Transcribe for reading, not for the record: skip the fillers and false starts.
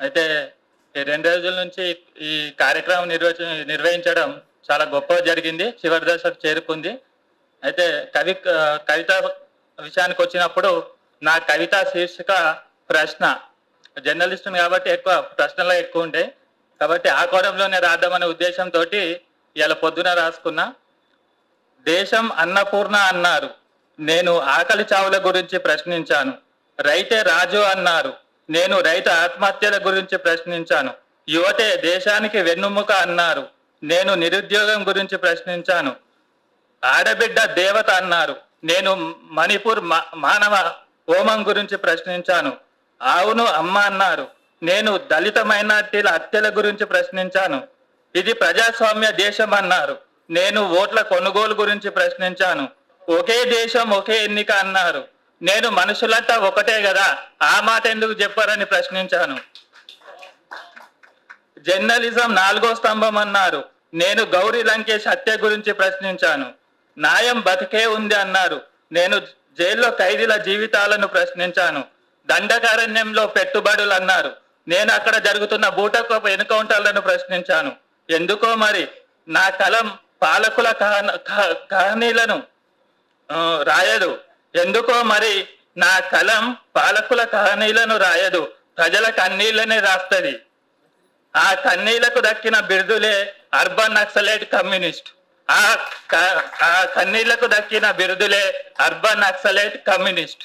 అయితే ఈ 2 రోజుల నుంచి ఈ కార్యక్రమం నిర్వహించడం చాలా గొప్పగా జరిగింది. చివరి దశకు చేరుకుంది. అయితే కవిత విషయానికొచ్చినప్పుడు నా కవిత శీర్షిక ప్రశ్న. జర్నలిస్ట్‌ని కాబట్టి ఎక్కువ ప్రశ్నలే ఎక్కువుంటాయి. కాబట్టి ఆ కోణంలోనే రాద్దామనే ఉద్దేశంతోటి ఇయాల పొద్దున రాసుకున్నా. దేశం అన్నపూర్ణ అన్నారు. నేను ఆకలి చావుల గురించి ప్రశ్నించాను. రైతే రాజు అన్నారు. నేను రైతు ఆత్మహత్యల గురించి ప్రశ్నించాను. యువతే దేశానికి వెన్నుముక అన్నారు. నేను నిరుద్యోగం గురించి ప్రశ్నించాను. ఆడబిడ్డ దేవత అన్నారు. నేను మణిపూర్ మానవ హోమం గురించి ప్రశ్నించాను. అవును అమ్మ అన్నారు. నేను దళిత మైనార్టీల హత్యల గురించి ప్రశ్నించాను. ఇది ప్రజాస్వామ్య దేశం అన్నారు. నేను ఓట్ల కొనుగోలు గురించి ప్రశ్నించాను. ఒకే దేశం ఒకే ఎన్నిక అన్నారు. నేను మనుషులంతా ఒకటే కదా, ఆ మాట ఎందుకు చెప్పారని ప్రశ్నించాను. జర్నలిజం 4వ స్తంభం అన్నారు. నేను గౌరీ లంకేష్ హత్య గురించి ప్రశ్నించాను. న్యాయం బతికే ఉంది అన్నారు. నేను జైల్లో ఖైదీల జీవితాలను ప్రశ్నించాను. దండకారణ్యంలో పెట్టుబడులు అన్నారు. నేను అక్కడ జరుగుతున్న బూటకపు ఎన్కౌంటర్లను ప్రశ్నించాను. ఎందుకో మరి నా కలం పాలకుల కహానీలను రాయదు. ఎందుకో మరి నా కలం పాలకుల కహానీలను రాయదు. ప్రజల కన్నీళ్లనే రాస్తుంది. ఆ కన్నీళ్లకు దక్కిన బిరుదులే అర్బన్ నక్సలైట్ కమ్యూనిస్ట్. ఆ కన్నీళ్లకు దక్కిన బిరుదులే అర్బన్ నక్సలైట్ కమ్యూనిస్ట్.